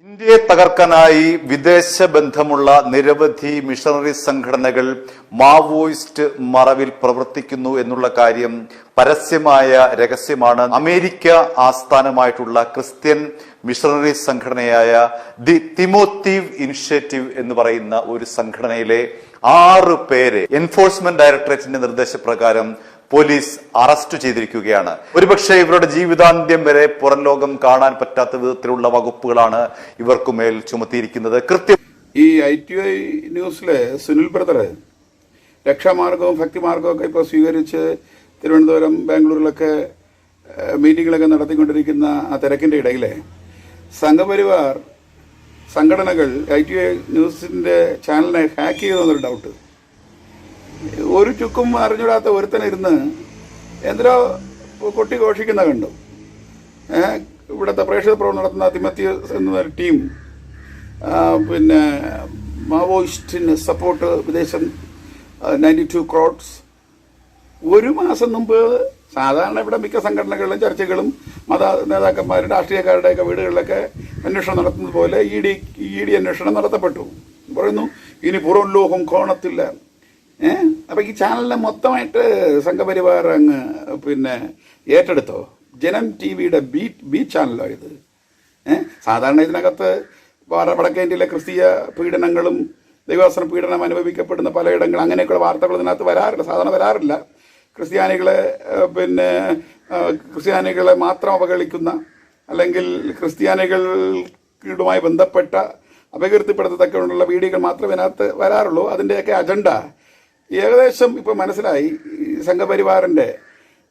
ഇന്ത്യയെ തകർക്കാനായി വിദേശ ബന്ധമുള്ള നിരവധി മിഷണറി സംഘടനകൾ മാവോയിസ്റ്റ് മറവിൽ പ്രവർത്തിക്കുന്നു എന്നുള്ള കാര്യം പരസ്യമായ രഹസ്യമാണ്. അമേരിക്ക ആസ്ഥാനമായിട്ടുള്ള ക്രിസ്ത്യൻ മിഷണറി സംഘടനയായ ദി തിമോത്തീവ് ഇനിഷ്യേറ്റീവ് എന്ന് പറയുന്ന ഒരു സംഘടനയിലെ 6 പേരെ എൻഫോഴ്സ്മെന്റ് ഡയറക്ടറേറ്റിന്റെ നിർദ്ദേശപ്രകാരം പോലീസ് അറസ്റ്റ് ചെയ്തിരിക്കുകയാണ്. ഒരുപക്ഷെ ഇവരുടെ ജീവിതാന്ത്യം വരെ പുറം ലോകം കാണാൻ പറ്റാത്ത വിധത്തിലുള്ള വകുപ്പുകളാണ് ഇവർക്കുമേൽ ചുമത്തിയിരിക്കുന്നത്. ഈ ITI ന്യൂസിലെ സുനിൽ ബ്രദർ രക്ഷാമാർഗവും ഭക്തിമാർഗവും ഒക്കെ ഇപ്പോൾ സ്വീകരിച്ച് തിരുവനന്തപുരം ബാംഗ്ലൂരിലൊക്കെ മീറ്റിങ്ങുകളൊക്കെ നടത്തിക്കൊണ്ടിരിക്കുന്ന ആ തിരക്കിന്റെ ഇടയിലെ സംഘപരിവാർ സംഘടനകൾ ITI ന്യൂസിന്റെ ചാനലിനെ ഹാക്ക് ചെയ്തെന്നൊരു ഡൗട്ട്. ഒരു ചുക്കും അറിഞ്ഞൂടാത്ത ഒരുത്തനിരുന്ന് എന്തിനോ കൊട്ടി ഘോഷിക്കുന്ന കണ്ടു. ഇവിടുത്തെ പ്രേക്ഷക പ്രവർത്തനം നടത്തുന്ന തിമത്തി എന്ന ടീം പിന്നെ മാവോയിസ്റ്റിന് സപ്പോർട്ട് വിദേശം 92 crores. ഒരു മാസം മുമ്പ് സാധാരണ ഇവിടെ മിക്ക സംഘടനകളിലും ചർച്ചകളും മത നേതാക്കന്മാരും രാഷ്ട്രീയക്കാരുടെയൊക്കെ വീടുകളിലൊക്കെ അന്വേഷണം നടത്തുന്നത് പോലെ ഇ ഡി അന്വേഷണം നടത്തപ്പെട്ടു. പറയുന്നു ഇനി പുറം ലോകം കാണത്തില്ല. അപ്പൊ ഈ ചാനലിനെ മൊത്തമായിട്ട് സംഘപരിവാർ അങ്ങ് പിന്നെ ഏറ്റെടുത്തോ. ജനം TVയുടെ ബി ചാനലോ ഇത്. സാധാരണ ഇതിനകത്ത് വടക്കേ ഇന്ത്യയിലെ ക്രിസ്തീയ പീഡനങ്ങളും ദൈവാസന പീഡനം അനുഭവിക്കപ്പെടുന്ന പലയിടങ്ങളും അങ്ങനെയൊക്കെയുള്ള വാർത്തകൾ ഇതിനകത്ത് വരാറില്ല, സാധാരണ വരാറില്ല. ക്രിസ്ത്യാനികളെ മാത്രം അവഗണിക്കുന്ന അല്ലെങ്കിൽ ക്രിസ്ത്യാനികളുമായി ബന്ധപ്പെട്ട അപകീർത്തിപ്പെടുത്തത്തക്കുള്ള വീഡിയോകൾ മാത്രമേ ഇതിനകത്ത് വരാറുള്ളൂ. അതിൻ്റെയൊക്കെ അജണ്ട ഏകദേശം ഇപ്പോൾ മനസ്സിലായി. സംഘപരിവാറിൻ്റെ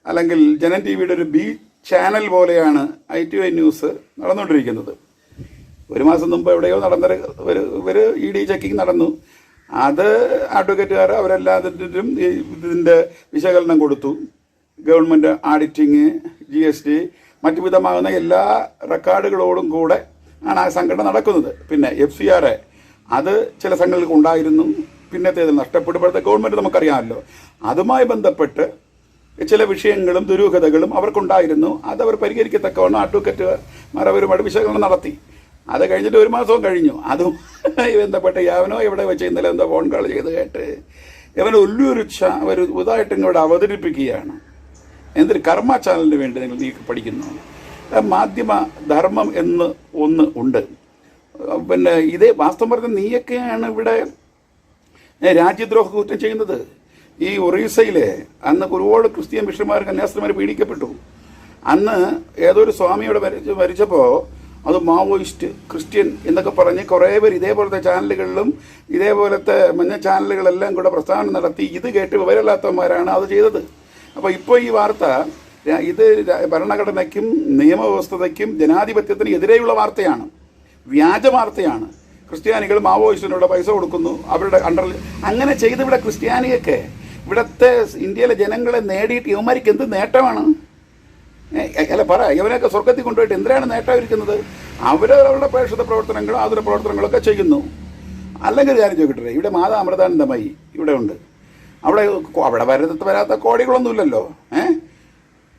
അല്ലെങ്കിൽ ജനം TVയുടെ ഒരു ബി ചാനൽ പോലെയാണ് ITI ന്യൂസ് നടന്നുകൊണ്ടിരിക്കുന്നത്. ഒരു മാസം മുമ്പ് എവിടെയോ ഇവര് ED ചെക്കിങ് നടന്നു. അത് അഡ്വക്കേറ്റുകാർ അവരെല്ലാത്തിനും ഇതിൻ്റെ വിശകലനം കൊടുത്തു. ഗവൺമെൻറ് ആഡിറ്റിങ്, GST, മറ്റു വിധമാകുന്ന എല്ലാ റെക്കോർഡുകളോടും കൂടെ ആണ് ആ സംഘടന നടക്കുന്നത്. പിന്നെ FCR അത് ചില സംഘടനകൾക്ക് ഉണ്ടായിരുന്നു, പിന്നത്തേതിൽ നഷ്ടപ്പെടുമ്പോഴത്തെ ഗവൺമെൻറ് നമുക്കറിയാമല്ലോ. അതുമായി ബന്ധപ്പെട്ട് ചില വിഷയങ്ങളും ദുരൂഹതകളും അവർക്കുണ്ടായിരുന്നു. അതവർ പരിഹരിക്കത്തക്കവണ്ണം അഡ്വക്കേറ്റുമാർ അവരുമായിട്ട് വിശകലനം നടത്തി. അത് കഴിഞ്ഞിട്ട് ഒരു മാസവും കഴിഞ്ഞു. അതും ബന്ധപ്പെട്ട് യാവനോ ഇവിടെ വെച്ച് ഇന്നലെ എന്തോ ഫോൺ കോൾ ചെയ്ത് കേട്ട് ഇവൻ ഒരു ഇതായിട്ട് ഇങ്ങോട്ട് അവതരിപ്പിക്കുകയാണ്. എന്തൊരു കർമ്മ ചാനലിന് വേണ്ടി നിങ്ങൾ നീ പഠിക്കുന്നു. മാധ്യമ ധർമ്മം എന്ന് ഒന്ന് ഉണ്ട്. പിന്നെ ഇതേ വാസ്തവം പറഞ്ഞ നീയൊക്കെയാണ് ഇവിടെ രാജ്യദ്രോഹ കുറ്റം ചെയ്യുന്നത്. ഈ ഒറീസയിലെ അന്ന് ഒരുപാട് ക്രിസ്ത്യൻ മിഷണറിമാർ കന്യാസ്ത്രീമാർ പീഡിക്കപ്പെട്ടു. അന്ന് ഏതൊരു സ്വാമിയോട് മരിച്ചപ്പോൾ അത് മാവോയിസ്റ്റ് ക്രിസ്ത്യൻ എന്നൊക്കെ പറഞ്ഞ് കുറേ പേർ ഇതേപോലത്തെ ചാനലുകളിലും ഇതേപോലത്തെ മഞ്ഞ ചാനലുകളെല്ലാം കൂടെ പ്രസ്താവന നടത്തി. ഇത് കേട്ട് വിവരമില്ലാത്തവന്മാരാണ് അത് ചെയ്തത്. അപ്പോൾ ഇപ്പോൾ ഈ വാർത്ത ഇത് ഭരണഘടനയ്ക്കും നിയമവ്യവസ്ഥതയ്ക്കും ജനാധിപത്യത്തിനും എതിരെയുള്ള വാർത്തയാണ്, വ്യാജ വാർത്തയാണ്. ക്രിസ്ത്യാനികൾ മാവോയിസ്റ്റിനുള്ള പൈസ കൊടുക്കുന്നു, അവരുടെ അണ്ടറിൽ അങ്ങനെ ചെയ്ത് ഇവിടെ ക്രിസ്ത്യാനിയൊക്കെ ഇവിടുത്തെ ഇന്ത്യയിലെ ജനങ്ങളെ നേടിയിട്ട് ഇവന്മാർക്ക് എന്ത് നേട്ടമാണ്? അല്ല പറ, ഇവനൊക്കെ സ്വർഗത്തിൽ കൊണ്ടുപോയിട്ട് എന്തിനാണ് നേട്ടം ഇരിക്കുന്നത്? അവരവരുടെ പ്രേക്ഷിത പ്രവർത്തനങ്ങളും ആതുര പ്രവർത്തനങ്ങളൊക്കെ ചെയ്യുന്നു. അല്ലെങ്കിൽ കാര്യം ചോദിക്കട്ടെ, ഇവിടെ മാതാ അമൃതാനന്ദമയി ഇവിടെ ഉണ്ട്. അവിടെ വരാത്ത കോടികളൊന്നുമില്ലല്ലോ.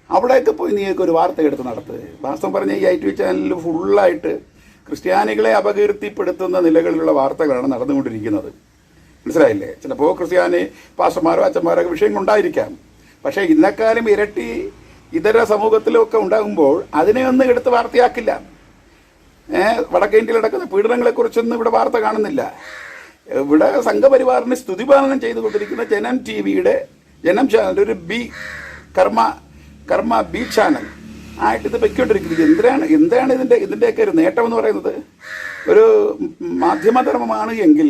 അവിടെയൊക്കെ പോയി നീയൊക്കെ ഒരു വാർത്ത എടുത്ത് നടത്ത്. വാസ്തവം പറഞ്ഞ ഈ ITI ചാനലിൽ ഫുള്ളായിട്ട് ക്രിസ്ത്യാനികളെ അപകീർത്തിപ്പെടുത്തുന്ന നിലകളിലുള്ള വാർത്തകളാണ് നടന്നുകൊണ്ടിരിക്കുന്നത്. മനസ്സിലായില്ലേ? ചിലപ്പോൾ ക്രിസ്ത്യാനി പാസ്റ്റർമാരോ അച്ഛന്മാരോ വിഷയം ഉണ്ടായിരിക്കാം. പക്ഷേ ഇതിനേക്കാളും ഇരട്ടി ഇതര സമൂഹത്തിലൊക്കെ ഉണ്ടാകുമ്പോൾ അതിനെ ഒന്നും എടുത്ത് വാർത്തയാക്കില്ല. വടക്കേ ഇന്ത്യയിൽ നടക്കുന്ന പീഡനങ്ങളെക്കുറിച്ചൊന്നും ഇവിടെ വാർത്ത കാണുന്നില്ല. ഇവിടെ സംഘപരിവാറിന് സ്തുതിപാലനം ചെയ്തുകൊണ്ടിരിക്കുന്ന ജനം TVയുടെ ജനം ചാനൽ ഒരു കർമ്മ ബി ചാനൽ ആയിട്ട് ഇത് വെക്കൊണ്ടിരിക്കുന്നത്. എന്താണ് ഇതിൻ്റെയൊക്കെ ഒരു നേട്ടം എന്ന് പറയുന്നത്? ഒരു മാധ്യമധർമ്മമാണ് എങ്കിൽ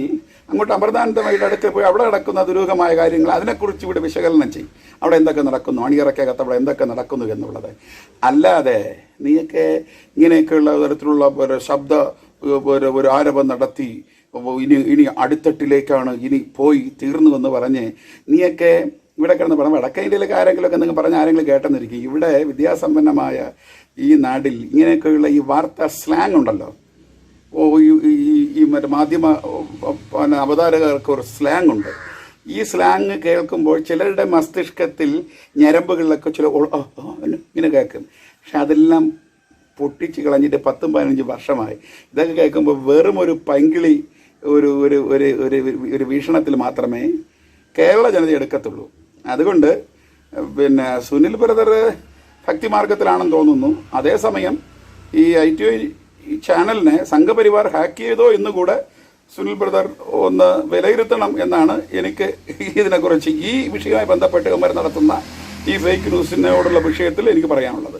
അങ്ങോട്ട് അമൃതാനന്ദമയുടെ അടുക്കൽ പോയി അവിടെ നടക്കുന്ന ദുരൂഹമായ കാര്യങ്ങൾ അതിനെക്കുറിച്ച് ഇവിടെ വിശകലനം ചെയ്യും. അവിടെ എന്തൊക്കെ നടക്കുന്നു, അണിയറക്കകത്ത് അവിടെ എന്തൊക്കെ നടക്കുന്നു എന്നുള്ളത്. അല്ലാതെ നീയൊക്കെ ഇങ്ങനെയൊക്കെയുള്ള തരത്തിലുള്ള ഒരു ആരോപണം നടത്തി ഇനി അടിത്തട്ടിലേക്കാണ് ഇനി പോയി തീർന്നുവെന്ന് പറഞ്ഞ് നീയൊക്കെ ഇവിടെ കിടന്ന് പറഞ്ഞ വടക്കേ ഇന്ത്യയിലൊക്കെ ആരെങ്കിലുമൊക്കെ എന്തെങ്കിലും പറഞ്ഞ് ആരെങ്കിലും കേട്ടെന്നിരിക്കും. ഇവിടെ വിദ്യാസമ്പന്നമായ ഈ നാട്ടിൽ ഇങ്ങനെയൊക്കെയുള്ള ഈ വാർത്താ സ്ലാങ് ഉണ്ടല്ലോ. ഈ മറ്റേ മാധ്യമ അവതാരകർക്ക് ഒരു സ്ലാങ് ഉണ്ട്. ഈ സ്ലാങ് കേൾക്കുമ്പോൾ ചിലരുടെ മസ്തിഷ്കത്തിൽ ഞരമ്പുകളിലൊക്കെ ചില ഇങ്ങനെ കേൾക്കും. പക്ഷെ അതെല്ലാം പൊട്ടിച്ച് കളഞ്ഞിട്ട് 10-15 വർഷമായി. ഇതൊക്കെ കേൾക്കുമ്പോൾ വെറും ഒരു പൈങ്കിളി ഒരു ഒരു ഒരു ഒരു ഒരു വീക്ഷണത്തിൽ മാത്രമേ കേരള ജനത എടുക്കത്തുള്ളൂ. അതുകൊണ്ട് പിന്നെ സുനിൽ ബ്രദർ ഭക്തിമാർഗത്തിലാണെന്ന് തോന്നുന്നു. അതേസമയം ഈ ITI ചാനലിനെ സംഘപരിവാർ ഹാക്ക് ചെയ്തോ എന്നുകൂടെ സുനിൽ ബ്രദർ ഒന്ന് വിലയിരുത്തണം എന്നാണ് എനിക്ക് ഇതിനെക്കുറിച്ച് ഈ വിഷയവുമായി ബന്ധപ്പെട്ട് ഇവർ നടത്തുന്ന ഈ ഫേക്ക് ന്യൂസിനോടുള്ള വിഷയത്തിൽ എനിക്ക് പറയാനുള്ളത്.